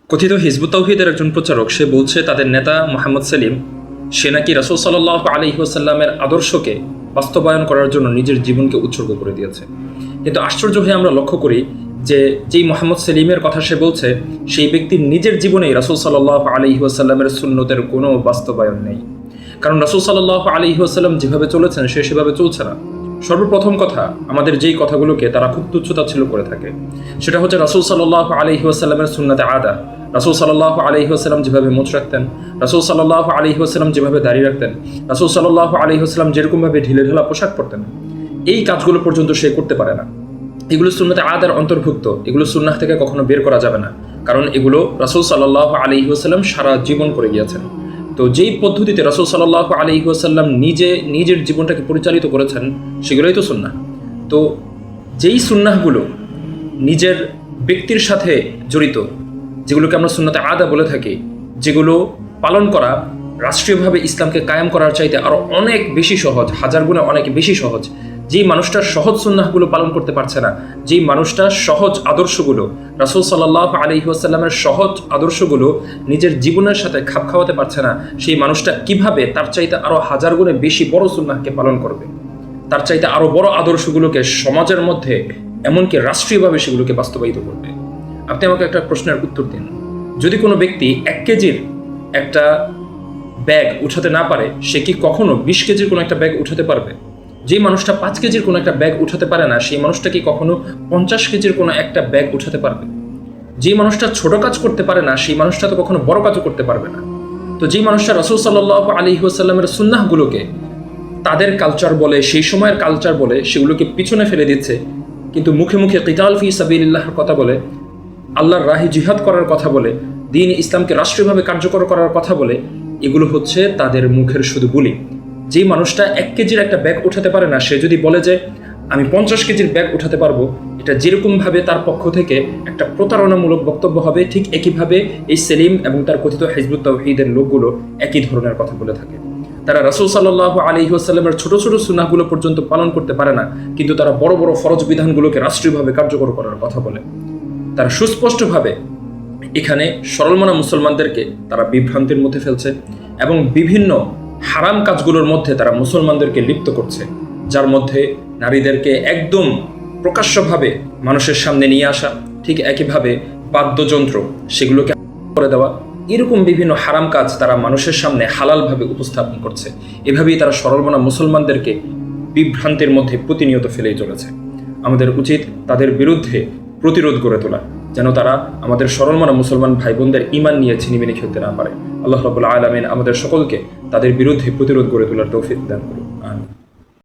কথিত হিজবুত তাওহীদের একজন প্রচারক সে বলছে তাদের নেতা মোহাম্মদ সেলিম সে নাকি রাসূল সাল্লাল্লাহু আলাইহি ওয়াসাল্লামের আদর্শকে বাস্তবায়ন করার জন্য নিজের জীবনকে উৎসর্গ করে দিয়েছে। কিন্তু আশ্চর্য হয়ে আমরা লক্ষ্য করি যে যেই মোহাম্মদ সেলিমের কথা সে বলছে সেই ব্যক্তির নিজের জীবনেই রাসূল সাল্লাল্লাহু আলাইহি ওয়াসাল্লামের সুন্নতের কোনো বাস্তবায়ন নেই। কারণ রাসূল সাল্লাল্লাহু আলাইহি ওয়াসাল্লাম যেভাবে চলেছেন সে সেভাবে চলছে না। সর্বপ্রথম কথা, আমাদের যেই কথাগুলোকে তারা খুব তুচ্ছতাচ্ছিল্য করে থাকে সেটা হচ্ছে রাসূল সাল্লাল্লাহু আলাইহি ওয়াসাল্লামের সুন্নাতে আদা। রাসূল সাল্লাল্লাহু আলাইহি ওয়াসাল্লাম যেভাবে মুখ রাখতেন, রাসূল সাল্লাল্লাহু আলাইহি ওয়াসাল্লাম যেভাবে দাড়ি রাখতেন, রাসূল সাল্লাল্লাহু আলাইহি ওয়াসাল্লাম যেরকমভাবে ঢিলেঢালা পোশাক পরতেন, এই কাজগুলো পর্যন্ত সে করতে পারে না। এগুলো সুন্নাতে আদার অন্তর্ভুক্ত, এগুলো সুন্নাহ থেকে কখনো বের করা যাবে না, কারণ এগুলো রাসূল সাল্লাল্লাহু আলাইহি ওয়াসাল্লাম সারা জীবন করে গিয়েছেন। তো যেই পদ্ধতিতে রাসূল সাল্লাল্লাহু আলাইহি ওয়াসাল্লাম নিজের জীবনটাকে পরিচালিত করেছেন সেগুলোই তো সুন্নাহ। তো যেই সুন্নাহগুলো নিজের ব্যক্তির সাথে জড়িত, যেগুলোকে আমরা সুন্নাতে আদা বলে থাকি, যেগুলো পালন করা রাষ্ট্রীয়ভাবে ইসলামকে কায়েম করার চাইতে আরও অনেক বেশি সহজ, হাজার গুণে অনেক বেশি সহজ। যেই মানুষটা সহজ সুন্নাহগুলো পালন করতে পারছে না, যেই মানুষটা সহজ আদর্শগুলো রাসূল সাল্লাল্লাহু আলাইহি ওয়াসাল্লামের সহজ আদর্শগুলো নিজের জীবনের সাথে খাপ খাওয়াতে পারছে না, সেই মানুষটা কিভাবে তার চাইতে আরও হাজার গুণে বেশি বড় সুন্নাহকে পালন করবে, তার চাইতে আরও বড় আদর্শগুলোকে সমাজের মধ্যে এমনকি রাষ্ট্রীয়ভাবে সেগুলোকে বাস্তবায়িত করবে? আপনি আমাকে একটা প্রশ্নের উত্তর দিন। যদি কোনো ব্যক্তি 1 কেজির একটা ব্যাগ উঠাতে না পারে, সে কি কখনো 20 কেজির কোনো একটা ব্যাগ উঠাতে পারবে? যে মানুষটা 5 কেজির কোনো একটা ব্যাগ উঠাতে পারে না, সেই মানুষটা কি কখনো 50 কেজির কোনো একটা ব্যাগ উঠাতে পারবে? যে মানুষটা ছোট কাজ করতে পারে না, সেই মানুষটা তো কখনো বড় কাজও করতে পারবে না। তো যে মানুষটা রাসূল সাল্লাল্লাহু আলাইহি ওয়াসাল্লামের সুন্নাহগুলোকে তাদের কালচার বলে, সেই সময়ের কালচার বলে, সেগুলোকে পিছনে ফেলে দিচ্ছে, কিন্তু মুখে মুখে কিতাল ফি সাবিলিল্লাহর কথা বলে, আল্লাহর রাহে জিহাদ করার কথা বলে, দ্বীন ইসলামকে রাষ্ট্রীয়ভাবে কার্যকর করার কথা বলে, এগুলো হচ্ছে তাদের মুখের শুধু বুলি। যে মানুষটা 1 কেজির একটা ব্যাগ উঠাতে পারে না, সে যদি বলে যে আমি 50 কেজির ব্যাগ উঠাতে পারবো, এটা যেরকমভাবে তার পক্ষ থেকে একটা প্রতারণামূলক বক্তব্য হবে, ঠিক একইভাবে এই সেলিম এবং তার কথিত হিজবুত তাওহীদের লোকগুলো একই ধরনের কথা বলে থাকে। তারা রাসূল সাল্লাল্লাহু আলাইহি ওয়াসাল্লামের ছোট ছোট সুন্নাহগুলো পর্যন্ত পালন করতে পারে না, কিন্তু তারা বড় বড় ফরজ বিধানগুলোকে রাষ্ট্রীয়ভাবে কার্যকর করার কথা বলে। তারা সুস্পষ্টভাবে এখানে সরলমনা মুসলমানদেরকে তারা বিভ্রান্তির মধ্যে ফেলছে এবং বিভিন্ন হারাম কাজগুলোর মধ্যে তারা মুসলমানদেরকে লিপ্ত করছে, যার মধ্যে নারীদেরকে একদম প্রকাশ্যভাবে মানুষের সামনে নিয়ে আসা, ঠিক একইভাবে বাদ্যযন্ত্র সেগুলোকে করে দেওয়া, এরকম বিভিন্ন হারাম কাজ তারা মানুষের সামনে হালালভাবে উপস্থাপন করছে। এভাবেই তারা সরলমনা মুসলমানদেরকে বিভ্রান্তির মধ্যে প্রতিনিয়ত ফেলেই চলেছে। আমাদের উচিত তাদের বিরুদ্ধে প্রতিরোধ গড়ে তোলা, যেন তারা আমাদের সরলমনা মুসলমান ভাই বোনদের ঈমান নিয়ে ছিনিমিনি খেলতে না পারে। আল্লাহ রাব্বুল আলামিন আমাদের সকলকে তাদের বিরুদ্ধে প্রতিরোধ গড়ে তোলার তৌফিক দান করুন। আমিন।